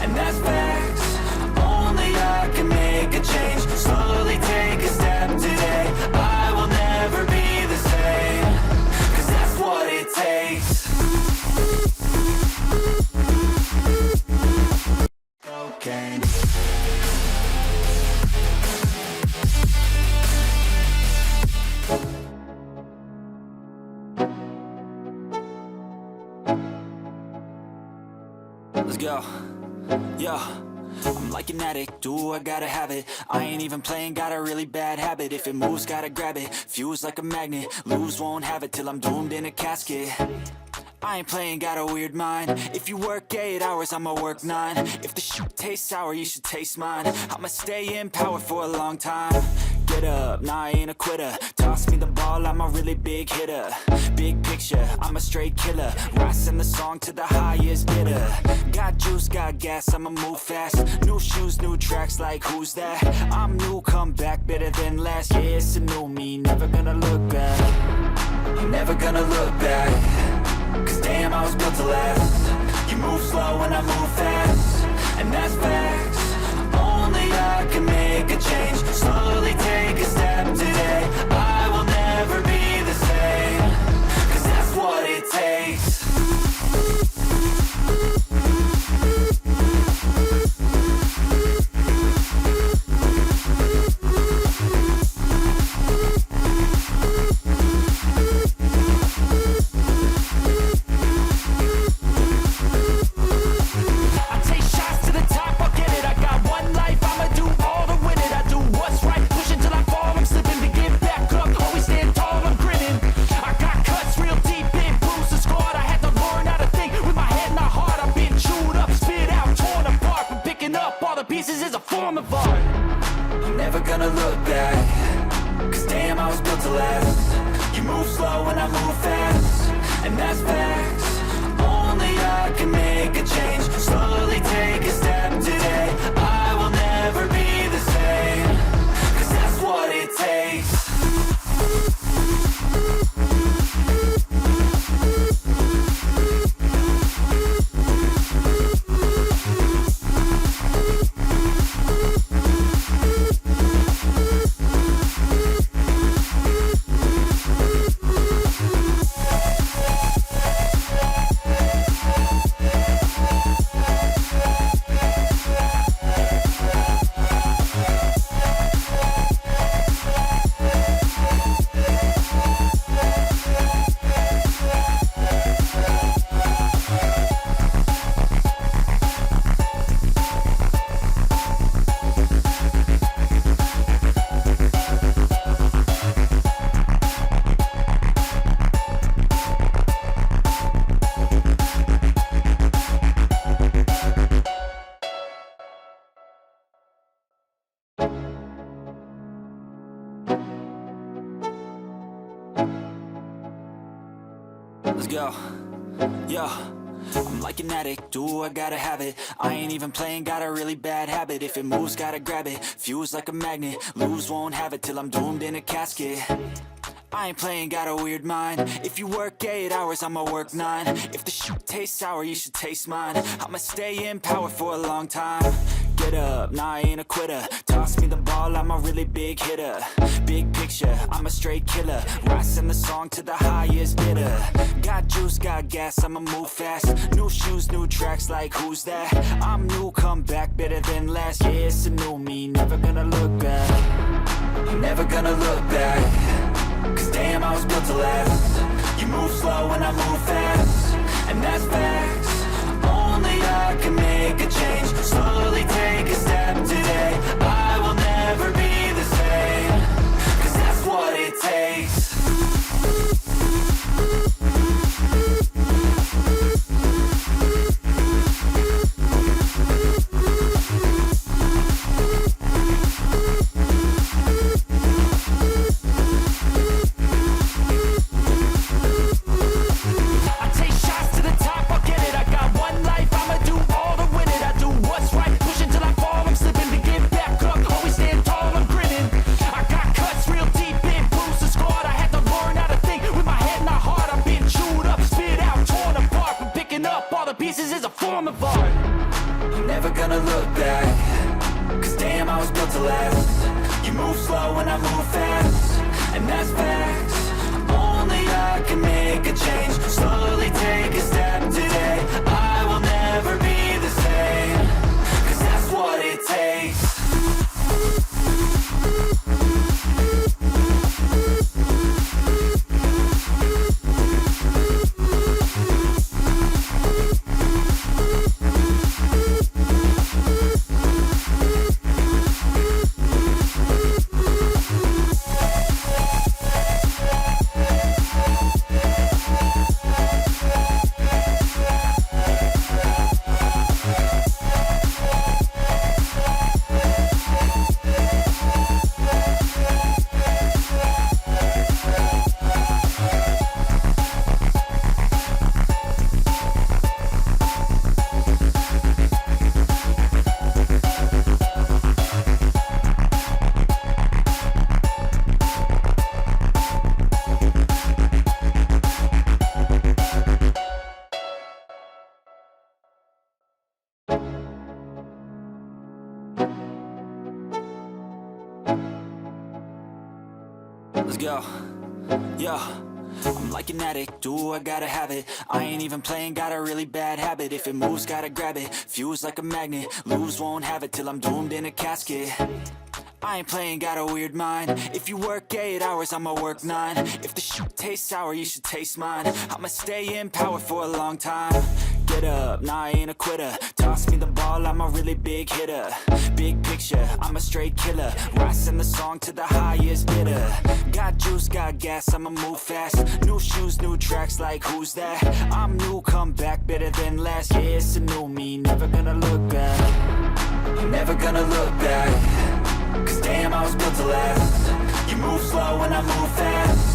and that's facts. Only I can make a change. Slowly take a step today. I will never be the same, 'cause that's what it takes. Cocaine. Let's go. Yo, I'm like an addict, do I gotta have it. I ain't even playing, got a really bad habit. If it moves, gotta grab it. Fuse like a magnet, lose, won't have it till I'm doomed in a casket. I ain't playing, got a weird mind. If you work 8 hours, I'ma work 9. If the shit tastes sour, you should taste mine. I'ma stay in power for a long time. Get up, nah, I ain't a quitter. Toss me the ball, I'm a really big hitter. Big picture, I'm a straight killer. Rising the song to the highest bidder. Got juice, got gas, I'ma move fast. New shoes, new tracks, like who's that? I'm new, come back, better than last. Yeah, it's a new me, never gonna look back. I'm never gonna look back, 'cause damn, I was built to last. You move slow and I move fast, and that's facts. Only I can make a change. Slowly take a step today. I will never be the same, 'cause that's what it takes. Pieces is a form of art. I'm never gonna look back, 'cause damn, I was built to last. You move slow and I move fast, and that's facts. Only I can make a change. Slowly take a step today. I will never be the same, 'cause that's what it takes. Let's go. Yo, I'm like an addict, do I gotta have it. I ain't even playing, got a really bad habit. If it moves, gotta grab it. Fuse like a magnet, lose, won't have it till I'm doomed in a casket. I ain't playing, got a weird mind. If you work 8 hours, I'ma work 9. If the shit tastes sour, you should taste mine. I'ma stay in power for a long time. Get up, nah, I ain't a quitter. Toss me the ball, I'm a really big hitter. Big picture, I'm a straight killer. Rising the song to the highest bidder. Got juice, got gas, I'ma move fast. New shoes, new tracks, like who's that? I'm new, come back, better than last. Yeah, it's a new me, never gonna look back. I'm never gonna look back, 'cause damn, I was built to last. You move slow and I move fast, and that's facts. Only I can make a change. Slowly take a step today. I will never be the same, 'cause that's what it takes. I take shots to the top, I'll get it. I got one life, I'ma do all the way. gonna look back. Cause damn, I was built to last. You move slow and I move fast, and that's facts. Only I can make a change. Slowly take a step today. I will never be the same. Cause that's what it takes. Let's go. Yo, I'm like an addict, do I gotta have it. I ain't even playing, got a really bad habit. If it moves, gotta grab it, fuse like a magnet. Lose, won't have it till I'm doomed in a casket. I ain't playing, got a weird mind. If you work 8 hours, I'ma work 9. If the shit tastes sour, you should taste mine. I'ma stay in power for a long time. Get up, nah, I ain't a quitter. Toss me the ball, I'm a really big hitter. Big picture, I'm a straight killer. Rising the song to the highest bidder. Got juice, got gas, I'ma move fast. New shoes, new tracks, like who's that? I'm new, come back, better than last. Yeah, it's a new me, never gonna look back. I'm never gonna look back. Cause damn, I was built to last. You move slow and I move fast,